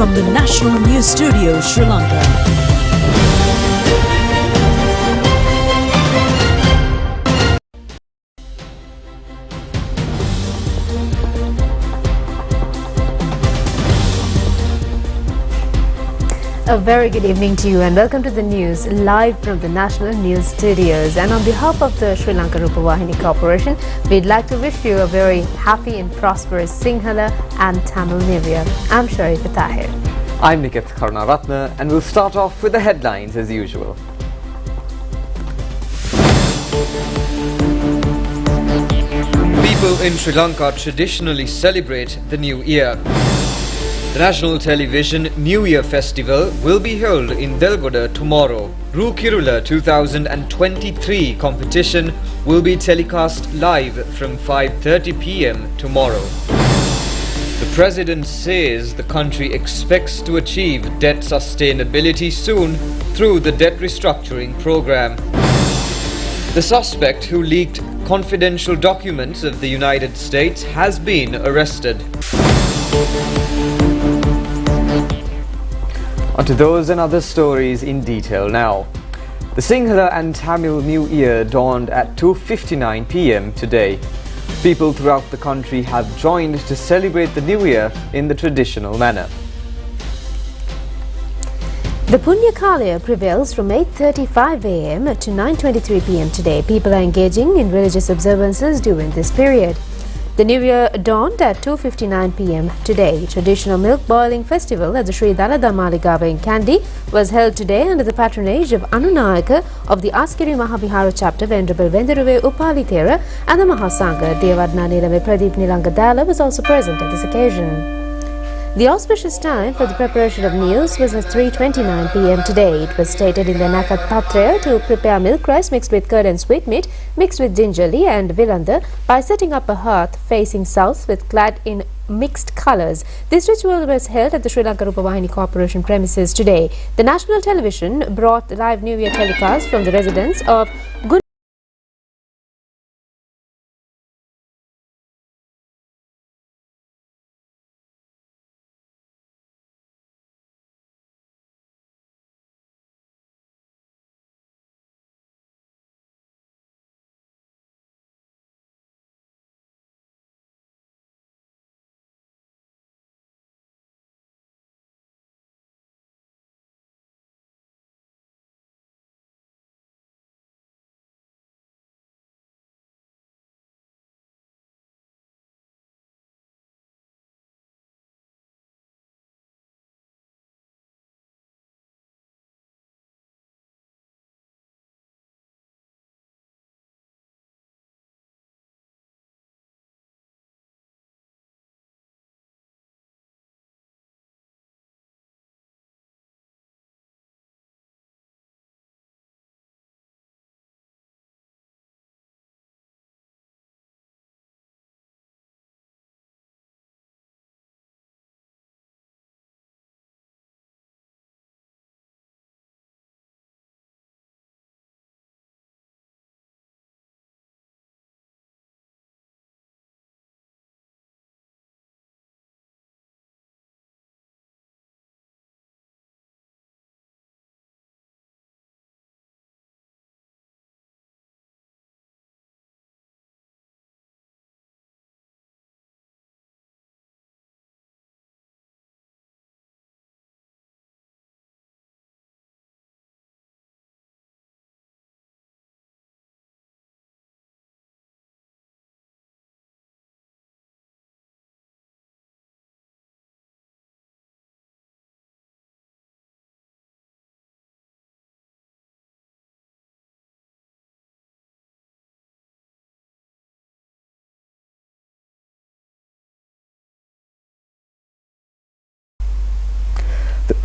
from the National News Studio, Sri Lanka. A very good evening to you and welcome to the news live from the National News Studios. And on behalf of the Sri Lanka Rupavahini Corporation, we'd like to wish you a very happy and prosperous Sinhala and Tamil New Year. I'm Sharifa Tahir. I'm Niket Karunaratne and we'll start off with the headlines as usual. People in Sri Lanka traditionally celebrate the New Year. The National Television New Year Festival will be held in Delgoda tomorrow. Rukirula 2023 competition will be telecast live from 5:30 p.m. tomorrow. The President says the country expects to achieve debt sustainability soon through the debt restructuring program. The suspect who leaked confidential documents of the United States has been arrested. On to those and other stories in detail now. The Sinhala and Tamil New Year dawned at 2:59 p.m. today. People throughout the country have joined to celebrate the New Year in the traditional manner. The Punya Kalaya prevails from 8:35 a.m. to 9:23 p.m. today. People are engaging in religious observances during this period. The New Year dawned at 2:59 p.m. today. Traditional milk boiling festival at the Sri Dalada Maligava in Kandy was held today under the patronage of Anunayaka of the Askiri Mahavihara chapter, Venerable Vendaruve Upalithera, and the Mahasangha. Devadna Nilame Pradeep Nilangadala was also present at this occasion. The auspicious time for the preparation of meals was at 3:29 p.m. today. It was stated in the Nakat Patra to prepare milk rice mixed with curd and sweetmeat, mixed with gingerly and vilanda, by setting up a hearth facing south with clad in mixed colours. This ritual was held at the Sri Lanka Rupavahini Corporation premises today. The National Television brought live New Year telecast from the residence of Good.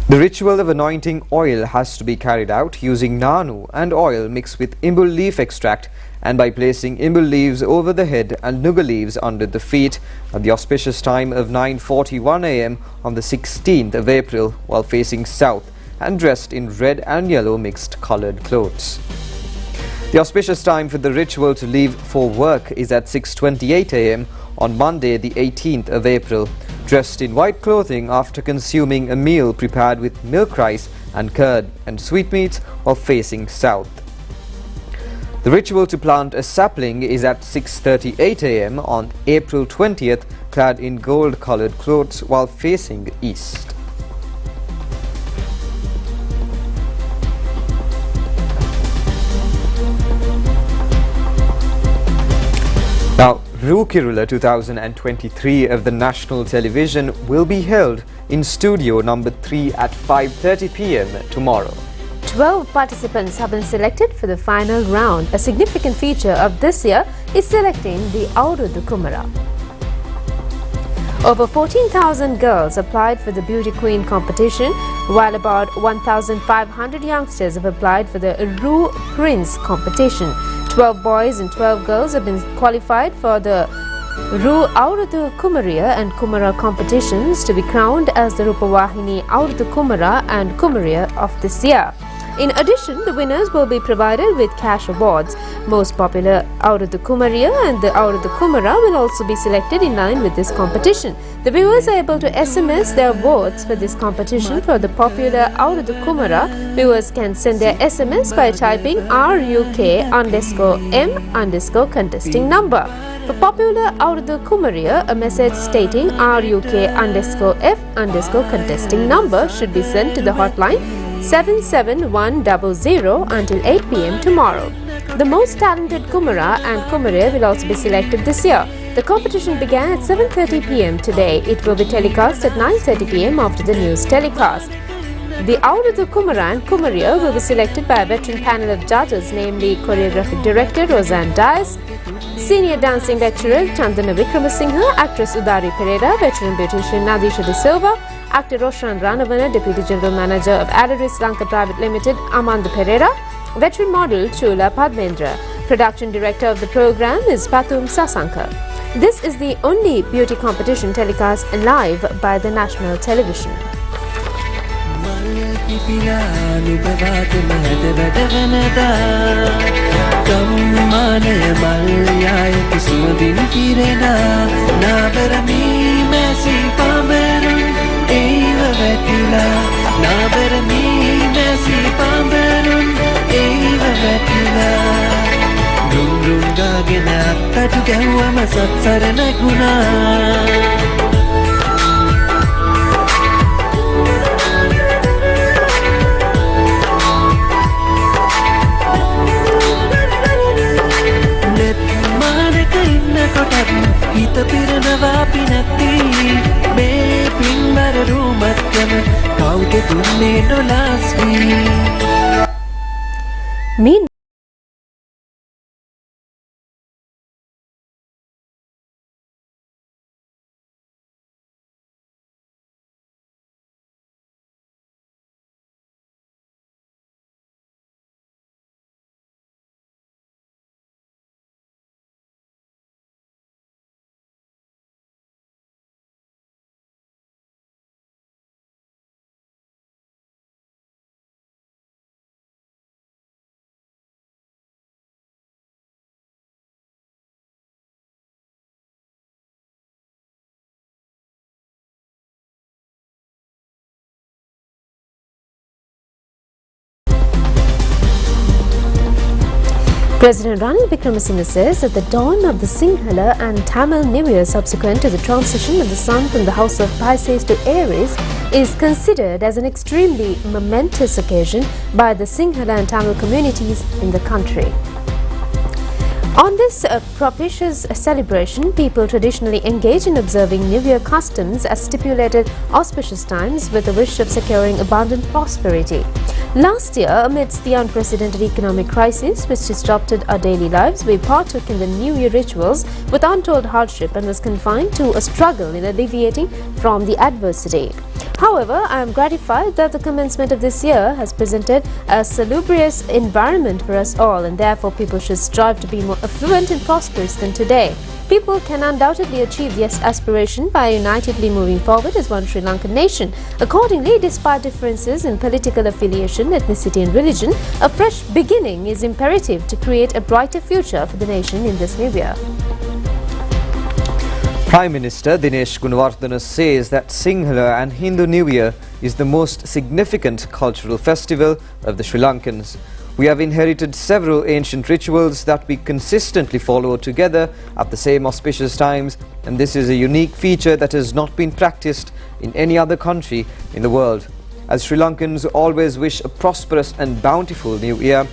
The ritual of anointing oil has to be carried out using nanu and oil mixed with imbul leaf extract and by placing imbul leaves over the head and nuga leaves under the feet at the auspicious time of 9:41 a.m. on the 16th of April while facing south and dressed in red and yellow mixed coloured clothes. The auspicious time for the ritual to leave for work is at 6:28 a.m. on Monday the 18th of April. dressed in white clothing after consuming a meal prepared with milk rice and curd and sweetmeats or facing south. The ritual to plant a sapling is at 6:38 a.m. on April 20th, clad in gold-colored clothes while facing east. Now, Rukirula 2023 of the National Television will be held in Studio number 3 at 5:30 p.m. tomorrow. 12 participants have been selected for the final round. A significant feature of this year is selecting the Aurudu Kumara. Over 14,000 girls applied for the Beauty Queen competition, while about 1,500 youngsters have applied for the Ru Prince competition. 12 boys and 12 girls have been qualified for the Ru Aurudu Kumariya and Kumara competitions to be crowned as the Rupavahini Aurudu Kumara and Kumariya of this year. In addition, the winners will be provided with cash awards. Most popular Aurudu Kumariya and the Aurudu Kumara will also be selected in line with this competition. The viewers are able to SMS their votes for this competition. For the popular Aurudu Kumara, viewers can send their SMS by typing RUK_M_contesting number. For popular Aurudu Kumariya, a message stating RUK_F_contesting number should be sent to the hotline 77100 until 8 p.m. tomorrow. The most talented Kumara and Kumariya will also be selected this year. The competition began at 7:30 p.m. today. It will be telecast at 9:30 p.m. after the news telecast. The Aurudu Kumara and Kumariya will be selected by a veteran panel of judges, namely Choreographic Director Roseanne Dias, Senior Dancing Lecturer Chandana Vikramasinghe, Actress Udari Pereira, Veteran Beautician Nadisha De Silva, Actor Roshan Ranavana, Deputy General Manager of Alaris Lanka Private Limited Amanda Pereira, Veteran Model Chula Padmendra. Production Director of the program is Patum Sasanka. This is the only beauty competition telecast live by the National Television. Meanwhile, President Ranil Wickremesinghe says that the dawn of the Sinhala and Tamil New Year subsequent to the transition of the sun from the house of Pisces to Aries is considered as an extremely momentous occasion by the Sinhala and Tamil communities in the country. On this propitious celebration, people traditionally engage in observing New Year customs as stipulated auspicious times with the wish of securing abundant prosperity. Last year, amidst the unprecedented economic crisis which disrupted our daily lives, we partook in the New Year rituals with untold hardship and was confined to a struggle in alleviating from the adversity. However, I am gratified that the commencement of this year has presented a salubrious environment for us all, and therefore people should strive to be more affluent and prosperous than today. People can undoubtedly achieve this aspiration by unitedly moving forward as one Sri Lankan nation. Accordingly, despite differences in political affiliation, ethnicity and religion, a fresh beginning is imperative to create a brighter future for the nation in this new year. Prime Minister Dinesh Gunawardena says that Sinhala and Hindu New Year is the most significant cultural festival of the Sri Lankans. We have inherited several ancient rituals that we consistently follow together at the same auspicious times, and this is a unique feature that has not been practiced in any other country in the world. As Sri Lankans always wish a prosperous and bountiful New Year,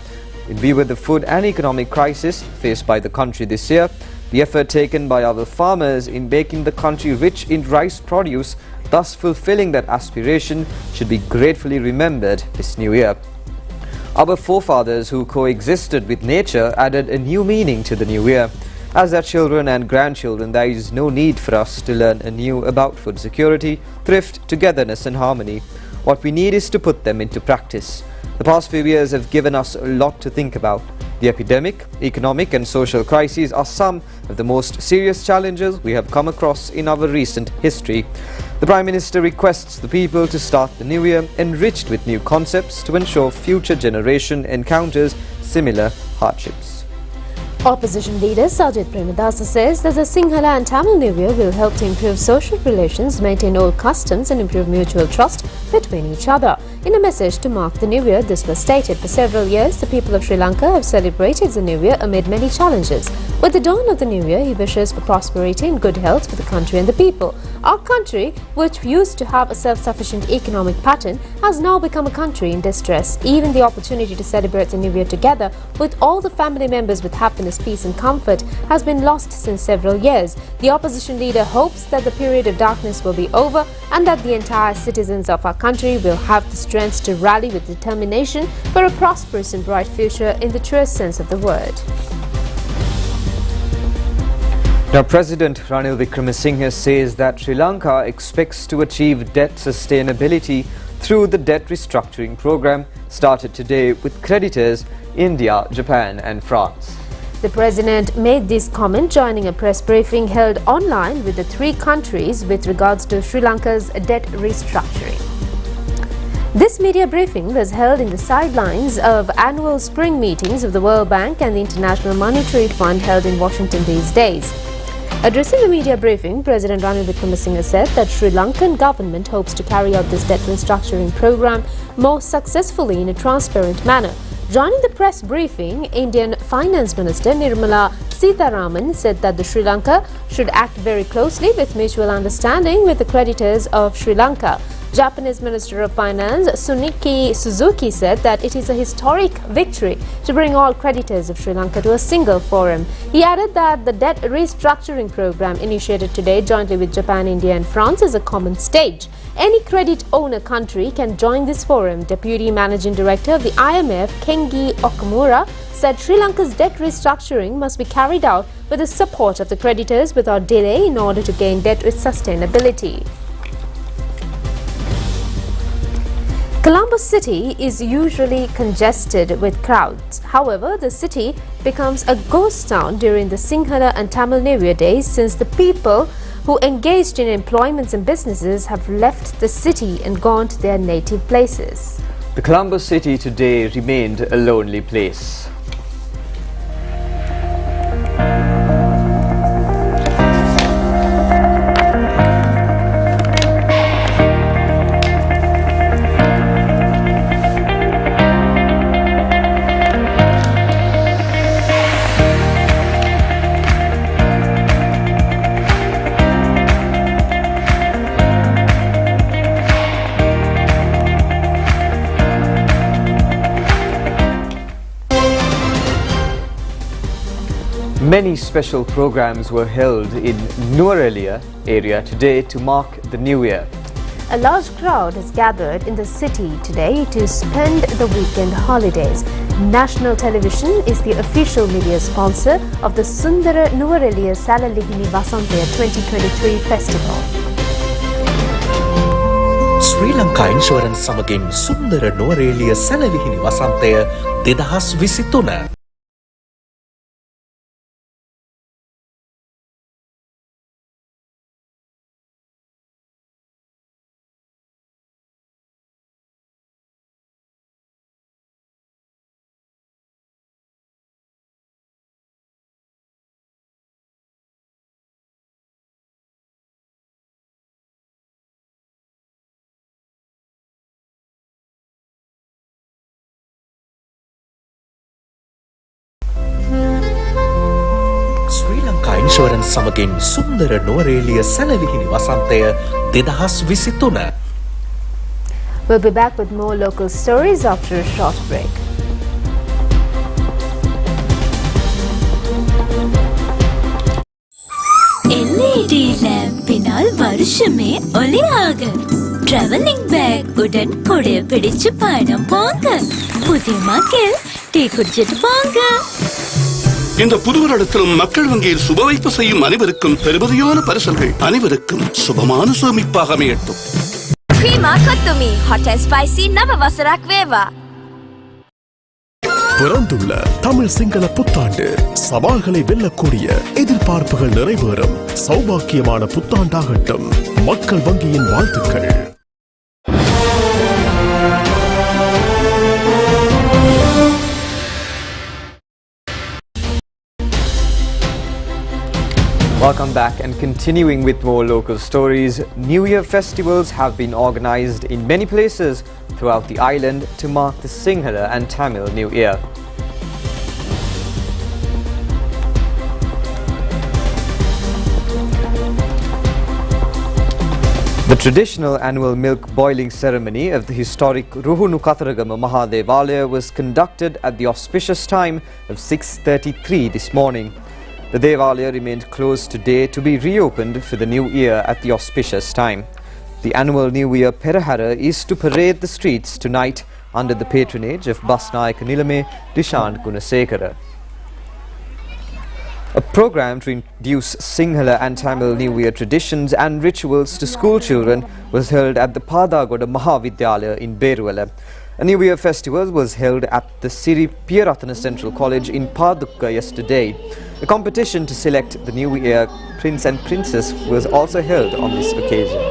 in view of the food and economic crisis faced by the country this year, the effort taken by our farmers in making the country rich in rice produce, thus fulfilling that aspiration, should be gratefully remembered this New Year. Our forefathers who coexisted with nature added a new meaning to the New Year. As their children and grandchildren, there is no need for us to learn anew about food security, thrift, togetherness and harmony. What we need is to put them into practice. The past few years have given us a lot to think about. The epidemic, economic and social crises are some of the most serious challenges we have come across in our recent history. The Prime Minister requests the people to start the new year enriched with new concepts to ensure future generation encounters similar hardships. Opposition leader Sajid Premadasa says that the Sinhala and Tamil New Year will help to improve social relations, maintain old customs and improve mutual trust between each other. In a message to mark the New Year, this was stated. For several years, the people of Sri Lanka have celebrated the New Year amid many challenges. With the dawn of the New Year, he wishes for prosperity and good health for the country and the people. Our country, which used to have a self-sufficient economic pattern, has now become a country in distress. Even the opportunity to celebrate the New Year together with all the family members with happiness, peace and comfort has been lost since several years. The opposition leader hopes that the period of darkness will be over and that the entire citizens of our country will have the strength to rally with determination for a prosperous and bright future in the truest sense of the word. Now, President Ranil Wickremesinghe says that Sri Lanka expects to achieve debt sustainability through the debt restructuring program started today with creditors India, Japan and France. The President made this comment joining a press briefing held online with the three countries with regards to Sri Lanka's debt restructuring. This media briefing was held in the sidelines of annual spring meetings of the World Bank and the International Monetary Fund held in Washington these days. Addressing the media briefing, President Ranil Wickremesinghe said that Sri Lankan government hopes to carry out this debt restructuring program more successfully in a transparent manner. Joining the press briefing, Indian Finance Minister Nirmala Sitharaman said that the Sri Lanka should act very closely with mutual understanding with the creditors of Sri Lanka. Japanese Minister of Finance Sunichi Suzuki said that it is a historic victory to bring all creditors of Sri Lanka to a single forum. He added that the debt restructuring program initiated today jointly with Japan, India and France is a common stage. Any credit owner country can join this forum. Deputy Managing Director of the IMF, Kengi Okamura, said Sri Lanka's debt restructuring must be carried out with the support of the creditors without delay in order to gain debt sustainability. Colombo city is usually congested with crowds. However, the city becomes a ghost town during the Sinhala and Tamil New Year days since the people who engaged in employments and businesses have left the city and gone to their native places. The Colombo city today remained a lonely place. Many special programs were held in Nuwara area today to mark the New Year. A large crowd has gathered in the city today to spend the weekend holidays. National Television is the official media sponsor of the Sundara Nuwara Salalihini Vasantaya 2023 festival. Sri Lanka Insurance සමගින් සුන්දර Nuwara Eliya Salalihini වසන්තය 2023 insurance සමගින් සුන්දර Nuwara Eliya Salalihini වසන්තය 2023. We'll be back with more local stories after a short break. LED lamp penile वर्ष में ओलियाग travelling bag उड़न कोड़े पिडिच पायनम पोंग पुതിയ മക്കൾ tea കുടിച്ചിട്ട് പോங்க. இந்த புது வருடத்திலும் மக்கள் வங்கியில் சுபவைப்பு செய்யும் அனைவருக்கும் பெருமதியான பரிசல்கள் அனைவருக்கும் சுபமான சேமிப்பாக அமையட்டும். ක්‍රීමා කොතුමි hot and spicy නව වසරක් වේවා. பிறந்துள்ள தமிழ் சிங்கள புத்தாண்டு சவால்களை வெல்லக்கூடிய எதிர்பார்ப்புகள் நிறைவேறும் சௌபாக்கியமான புத்தாண்டாகட்டும். மக்கள் வங்கியின் வாழ்த்துக்கள். Welcome back, and continuing with more local stories, New Year festivals have been organized in many places throughout the island to mark the Sinhala and Tamil New Year. The traditional annual milk boiling ceremony of the historic Ruhunu Katharagama Mahadevalaya was conducted at the auspicious time of 6:33 this morning. The Devalaya remained closed today to be reopened for the new year at the auspicious time. The annual New Year Perahara is to parade the streets tonight under the patronage of Basnayaka Nilame Dishant Gunasekara. A program to introduce Sinhala and Tamil New Year traditions and rituals to school children was held at the Padagoda Mahavidyalaya in Beruwala. A New Year festival was held at the Siri Piyaratana Central College in Padukka yesterday. A competition to select the New Year Prince and Princess was also held on this occasion.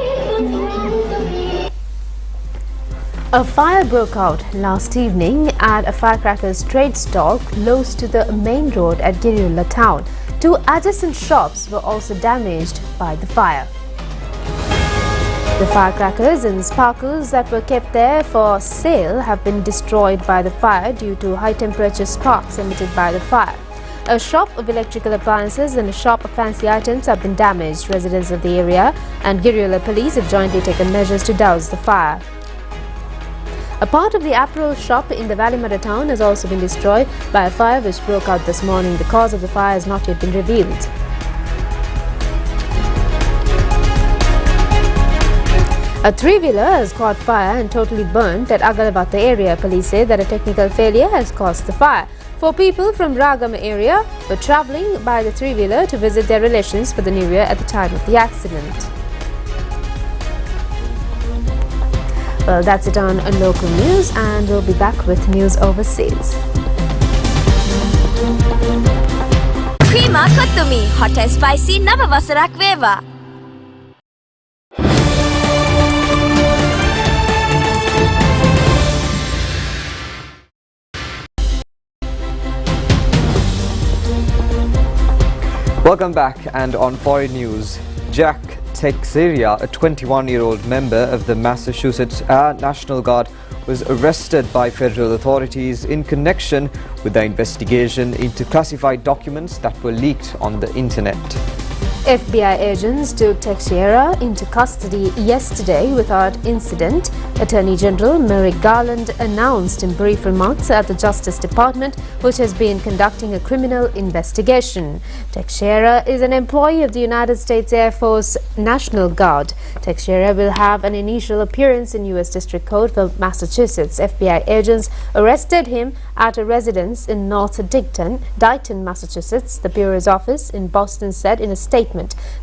A fire broke out last evening at a firecrackers trade stall close to the main road at Girula town. 2 adjacent shops were also damaged by the fire. The firecrackers and sparkles that were kept there for sale have been destroyed by the fire due to high temperature sparks emitted by the fire. A shop of electrical appliances and a shop of fancy items have been damaged. Residents of the area and Girula police have jointly taken measures to douse the fire. A part of the apparel shop in the Valimara town has also been destroyed by a fire which broke out this morning. The cause of the fire has not yet been revealed. A 3-wheeler has caught fire and totally burnt at Agalabata area. Police say that a technical failure has caused the fire. 4 people from Ragam area were travelling by the 3-wheeler to visit their relations for the New Year at the time of the accident. Well, that's it on local news, and we'll be back with news overseas. ක්‍රීමා කොතුමි hot and spicy නව වසරක් වේවා. Welcome back, and on foreign news, Jack Teixeira, a 21-year-old member of the Massachusetts Air National Guard, was arrested by federal authorities in connection with the investigation into classified documents that were leaked on the internet. FBI agents took Teixeira into custody yesterday without incident. Attorney General Merrick Garland announced in brief remarks at the Justice Department, which has been conducting a criminal investigation. Teixeira is an employee of the United States Air Force National Guard. Teixeira will have an initial appearance in U.S. District Court for Massachusetts. FBI agents arrested him at a residence in North Dighton, Massachusetts. The Bureau's office in Boston said in a statement,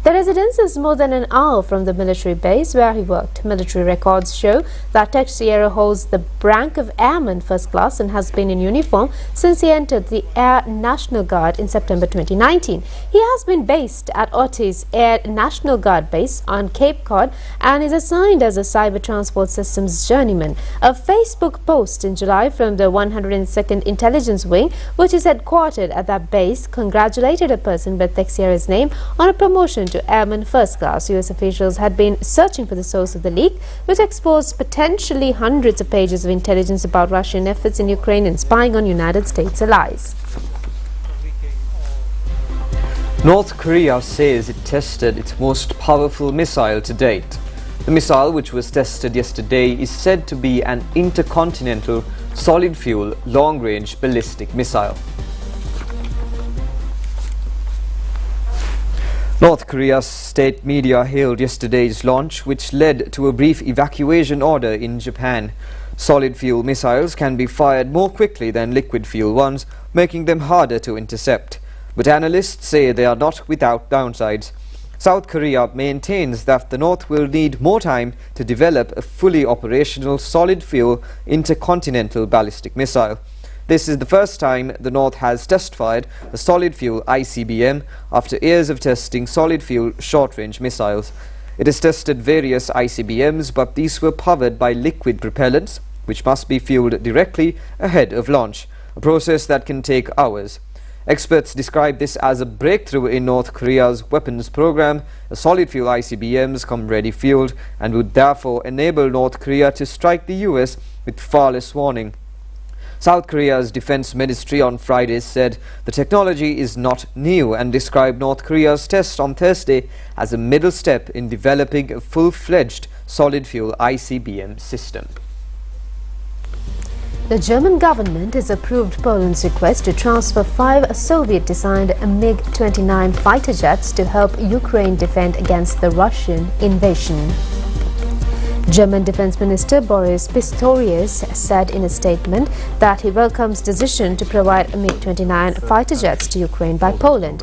the residence is more than an hour from the military base where he worked. Military records show that Teixeira holds the rank of Airman First Class and has been in uniform since he entered the Air National Guard in September 2019. He has been based at Otis Air National Guard Base on Cape Cod and is assigned as a cyber transport systems journeyman. A Facebook post in July from the 102nd Intelligence Wing, which is headquartered at that base, congratulated a person with Teixeira's name on a promotion to Airman First Class. U.S. officials had been searching for the source of the leak, which exposed potentially hundreds of pages of intelligence about Russian efforts in Ukraine and spying on United States allies. North Korea says it tested its most powerful missile to date. The missile, which was tested yesterday, is said to be an intercontinental solid-fuel long-range ballistic missile. North Korea's state media hailed yesterday's launch, which led to a brief evacuation order in Japan. Solid-fuel missiles can be fired more quickly than liquid-fuel ones, making them harder to intercept. But analysts say they are not without downsides. South Korea maintains that the North will need more time to develop a fully operational solid-fuel intercontinental ballistic missile. This is the first time the North has test-fired a solid-fuel ICBM after years of testing solid-fuel short-range missiles. It has tested various ICBMs, but these were powered by liquid propellants, which must be fueled directly ahead of launch, a process that can take hours. Experts describe this as a breakthrough in North Korea's weapons program. Solid-fuel ICBMs come ready fueled and would therefore enable North Korea to strike the US with far less warning. South Korea's defense ministry on Friday said the technology is not new and described North Korea's test on Thursday as a middle step in developing a full-fledged solid-fuel ICBM system. The German government has approved Poland's request to transfer 5 Soviet-designed MiG-29 fighter jets to help Ukraine defend against the Russian invasion. German Defense Minister Boris Pistorius said in a statement that he welcomes decision to provide MiG-29 fighter jets to Ukraine by Poland.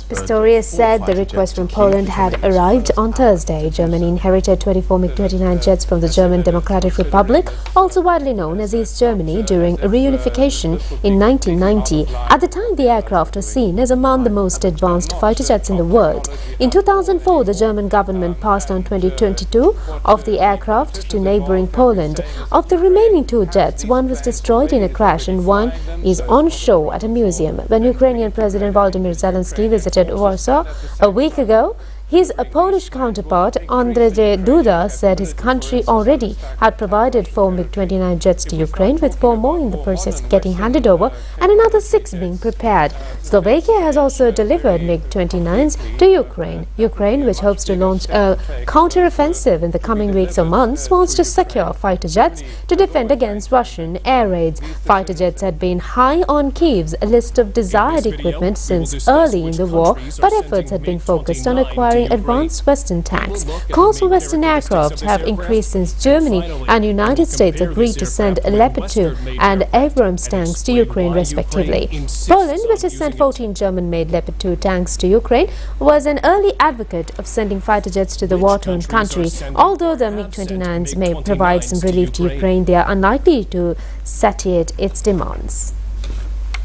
Pistorius said the request from Poland had arrived on Thursday. Germany inherited 24 MiG-29 jets from the German Democratic Republic, also widely known as East Germany, during reunification in 1990. At the time, the aircraft was seen as among the most advanced fighter jets in the world. In 2004, the German government passed on 2022 of the aircraft to neighboring Poland. Of the remaining 2 jets, one was destroyed in a crash and one is on show at a museum. When Ukrainian President Volodymyr Zelensky visited Warsaw a week ago, his Polish counterpart, Andrzej Duda, said his country already had provided 4 MiG-29 jets to Ukraine, with 4 more in the process of getting handed over and another 6 being prepared. Slovakia has also delivered MiG-29s to Ukraine. Ukraine, which hopes to launch a counter-offensive in the coming weeks or months, wants to secure fighter jets to defend against Russian air raids. Fighter jets had been high on Kyiv's list of desired equipment since early in the war, but efforts had been focused on acquiring advanced Western tanks. Calls for Western aircraft have increased since Germany and United States agreed to send Leopard 2 and Abrams tanks to Ukraine respectively. Poland, which has sent 14 German-made Leopard 2 tanks to Ukraine, was an early advocate of sending fighter jets to the war-torn country. Although the MiG-29s may provide some relief to Ukraine, they are unlikely to satiate its demands.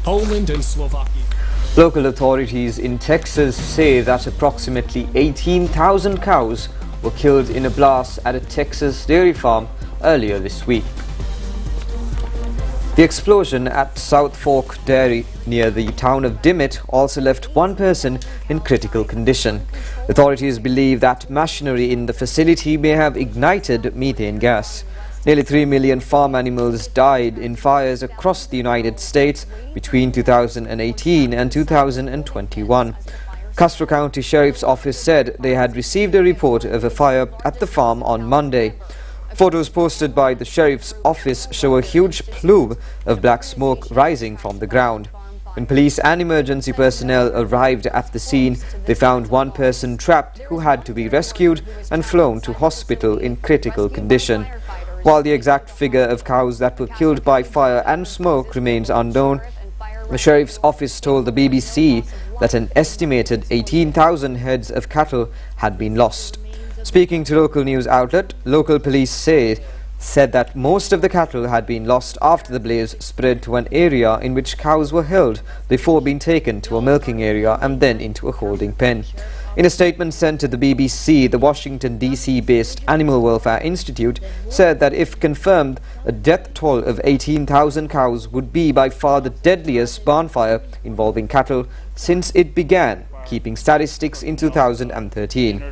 Poland and Slovakia. Local authorities in Texas say that approximately 18,000 cows were killed in a blast at a Texas dairy farm earlier this week. The explosion at South Fork Dairy near the town of Dimmitt also left 1 person in critical condition. Authorities believe that machinery in the facility may have ignited methane gas. Nearly 3 million farm animals died in fires across the United States between 2018 and 2021. Custer County Sheriff's Office said they had received a report of a fire at the farm on Monday. Photos posted by the Sheriff's Office show a huge plume of black smoke rising from the ground. When police and emergency personnel arrived at the scene, they found 1 person trapped who had to be rescued and flown to hospital in critical condition. While the exact figure of cows that were killed by fire and smoke remains unknown, the Sheriff's Office told the BBC that an estimated 18,000 heads of cattle had been lost. Speaking to local news outlet, local police said that most of the cattle had been lost after the blaze spread to an area in which cows were held before being taken to a milking area and then into a holding pen. In a statement sent to the BBC, the Washington, D.C.-based Animal Welfare Institute said that if confirmed, a death toll of 18,000 cows would be by far the deadliest barn fire involving cattle since it began keeping statistics in 2013.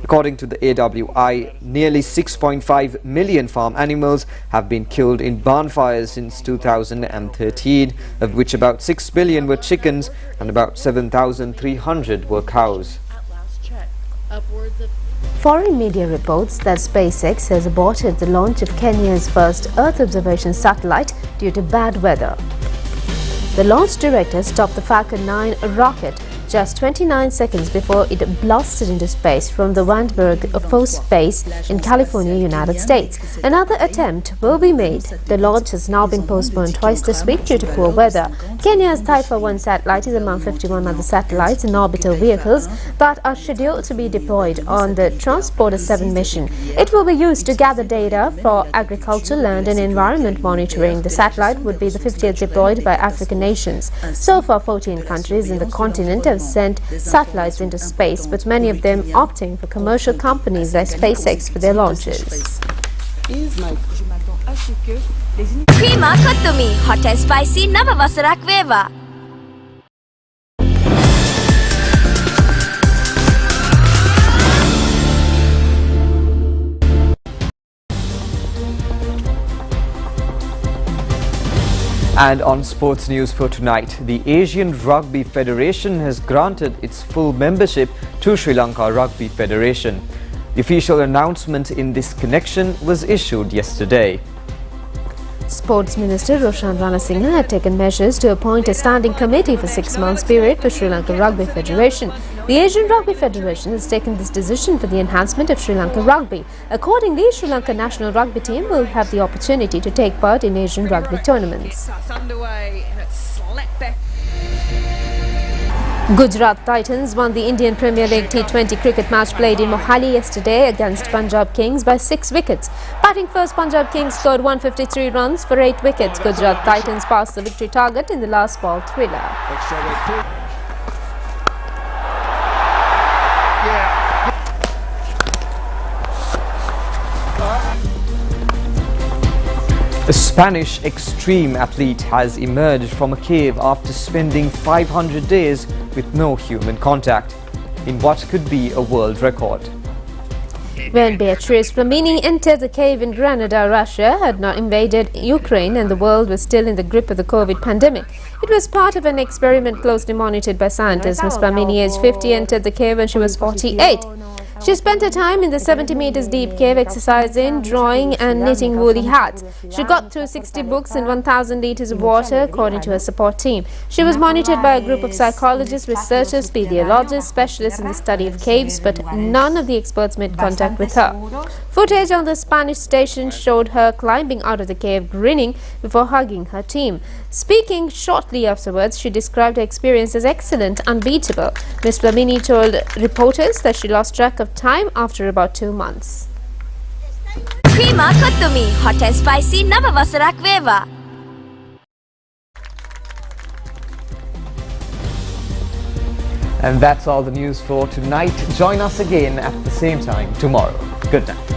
According to the AWI, nearly 6.5 million farm animals have been killed in barn fires since 2013, of which about 6 billion were chickens and about 7,300 were cows. Foreign media reports that SpaceX has aborted the launch of Kenya's first Earth observation satellite due to bad weather. The launch director stopped the Falcon 9 rocket just 29 seconds before it blasted into space from the Vandenberg Force Base in California, United States. Another attempt will be made. The launch has now been postponed twice this week due to poor weather. Kenya's Taifa 1 satellite is among 51 other satellites and orbital vehicles that are scheduled to be deployed on the Transporter 7 mission. It will be used to gather data for agriculture, land and environment monitoring. The satellite would be the 50th deployed by African nations. So far, 14 countries in the continent have sent satellites into space, with many of them opting for commercial companies like SpaceX for their launches. Creama Kottumi, hot and spicy නව වසරක් වේවා. And on sports news for tonight, the Asian Rugby Federation has granted its full membership to Sri Lanka Rugby Federation. The official announcement in this connection was issued yesterday. Sports Minister Roshan Ranasinghe had taken measures to appoint a standing committee for 6 months period for Sri Lanka Rugby Federation. The Asian Rugby Federation has taken this decision for the enhancement of Sri Lanka rugby. Accordingly, Sri Lanka national rugby team will have the opportunity to take part in Asian rugby tournaments. Gujarat Titans won the Indian Premier League T20 cricket match played in Mohali yesterday against Punjab Kings by 6 wickets. Batting first, Punjab Kings scored 153 runs for 8 wickets. Gujarat Titans passed the victory target in the last ball thriller. A Spanish extreme athlete has emerged from a cave after spending 500 days with no human contact, in what could be a world record. When Beatrice Flamini entered the cave in Granada, Russia had not invaded Ukraine and the world was still in the grip of the COVID pandemic. It was part of an experiment closely monitored by scientists. Ms. Flamini, aged 50, entered the cave when she was 48. She spent her time in the 70 meters deep cave exercising, drawing and knitting woolly hats. She got through 60 books and 1,000 liters of water, according to her support team. She was monitored by a group of psychologists, researchers, speleologists, specialists in the study of caves, but none of the experts made contact with her. Footage on the Spanish station showed her climbing out of the cave, grinning before hugging her team. Speaking shortly afterwards, she described her experience as excellent, unbeatable. Ms. Flamini told reporters that she lost track of time after about 2 months. Creama Kottumi, hot and spicy නව වසරක් වේවා. And that's all the news for tonight. Join us again at the same time tomorrow. Good night.